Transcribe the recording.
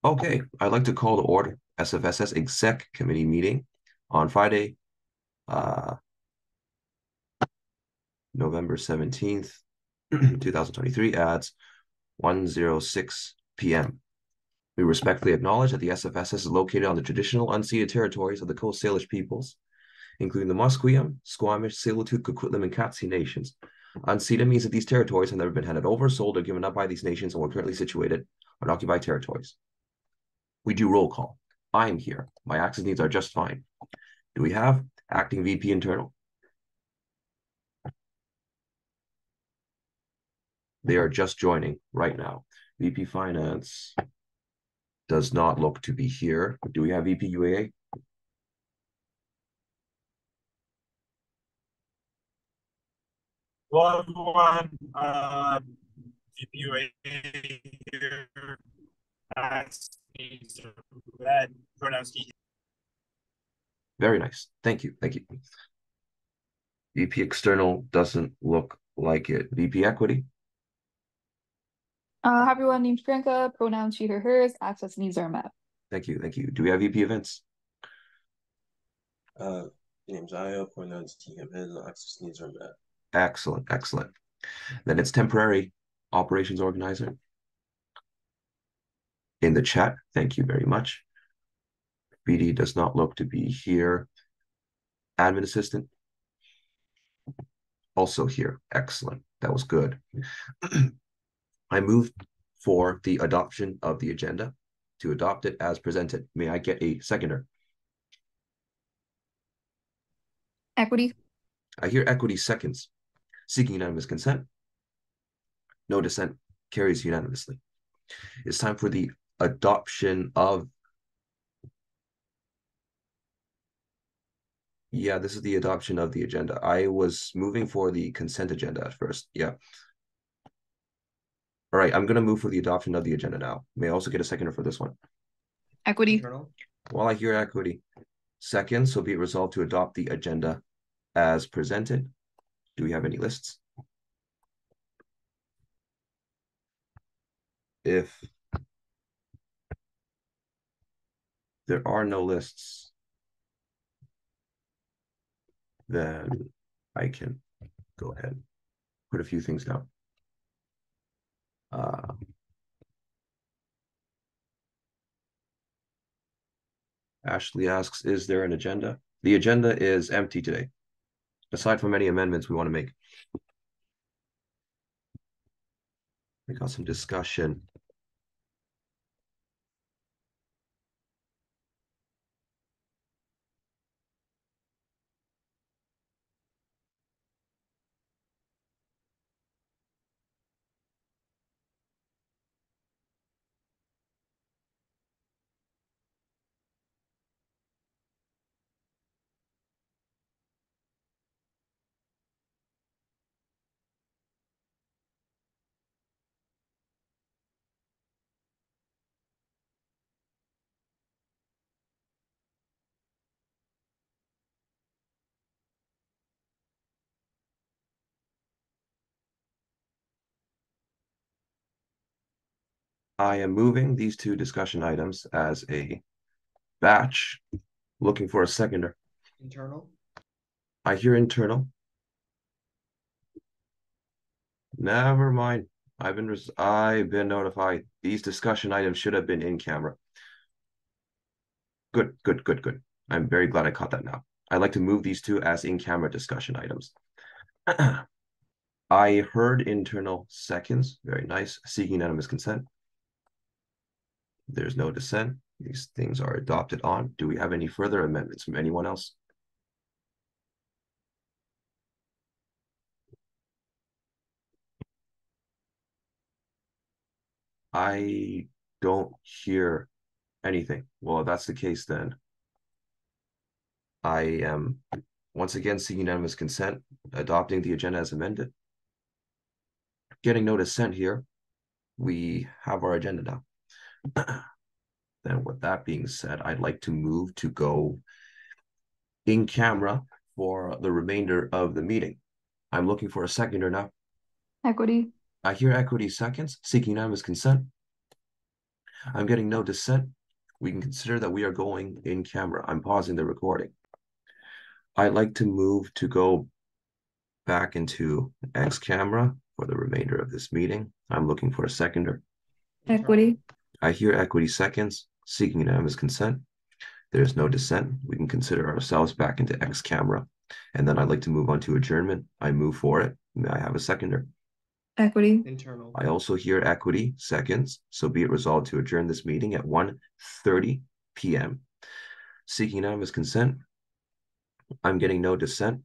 Okay, I'd like to call to order SFSS Exec Committee meeting on Friday, uh, November 17th, 2023 at 1:06 p.m. We respectfully acknowledge that the SFSS is located on the traditional unceded territories of the Coast Salish peoples, including the Musqueam, Squamish, Tsleil-Waututh, Coquitlam, and Katzie nations. Unceded means that these territories have never been handed over, sold, or given up by these nations and were currently situated on occupied territories. We do roll call. I'm here. My access needs are just fine. Do we have acting VP internal? They are just joining right now. VP Finance does not look to be here. Do we have VP UAA? Hello, everyone. GPUA here. That pronouns he. Very nice. Thank you. Thank you. VP External doesn't look like it. VP Equity? Hi everyone, name's Priyanka, pronouns she, her, hers, access needs are met. Thank you. Thank you. Do we have VP Events? Name's Aya, pronouns he, him, his, access needs are met. Excellent. Excellent. Then it's temporary operations organizer. In the chat, thank you very much. BD does not look to be here. Admin assistant? Also here. Excellent. That was good. I move for the adoption of the agenda to adopt it as presented. May I get a seconder? Equity. I hear equity seconds. Seeking unanimous consent. No dissent. Carries unanimously. It's time for the adoption of... Yeah, this is the adoption of the agenda. I was moving for the consent agenda at first. Yeah. All right, I'm going to move for the adoption of the agenda now. May I also get a seconder for this one? Equity. Internal? While I hear equity, second, so be it resolved to adopt the agenda as presented. Do we have any lists? If there are no lists, then I can go ahead and put a few things down. Ashley asks, is there an agenda? The agenda is empty today, aside from any amendments we want to make. We got some discussion. I am moving these two discussion items as a batch, looking for a seconder. Internal? I hear internal. Never mind. I've been notified. These discussion items should have been in camera. Good, good, good, good. I'm very glad I caught that now. I'd like to move these two as in-camera discussion items. I heard internal seconds. Very nice. Seeking unanimous consent. There's no dissent. These things are adopted on. Do we have any further amendments from anyone else? I don't hear anything. Well, if that's the case, then I am once again seeking unanimous consent, adopting the agenda as amended. Getting no dissent here. We have our agenda now. Then with that being said, I'd like to move to go in camera for the remainder of the meeting. I'm looking for a seconder now. Equity. I hear equity seconds, seeking unanimous consent. I'm getting no dissent. We can consider that we are going in camera. I'm pausing the recording. I'd like to move to go back into X camera for the remainder of this meeting. I'm looking for a seconder. Equity. I hear equity seconds, seeking unanimous consent. There's no dissent. We can consider ourselves back into X camera. And then I'd like to move on to adjournment. I move for it. May I have a seconder? Equity. Internal. I also hear equity seconds. So be it resolved to adjourn this meeting at 1:30 p.m. Seeking unanimous consent. I'm getting no dissent.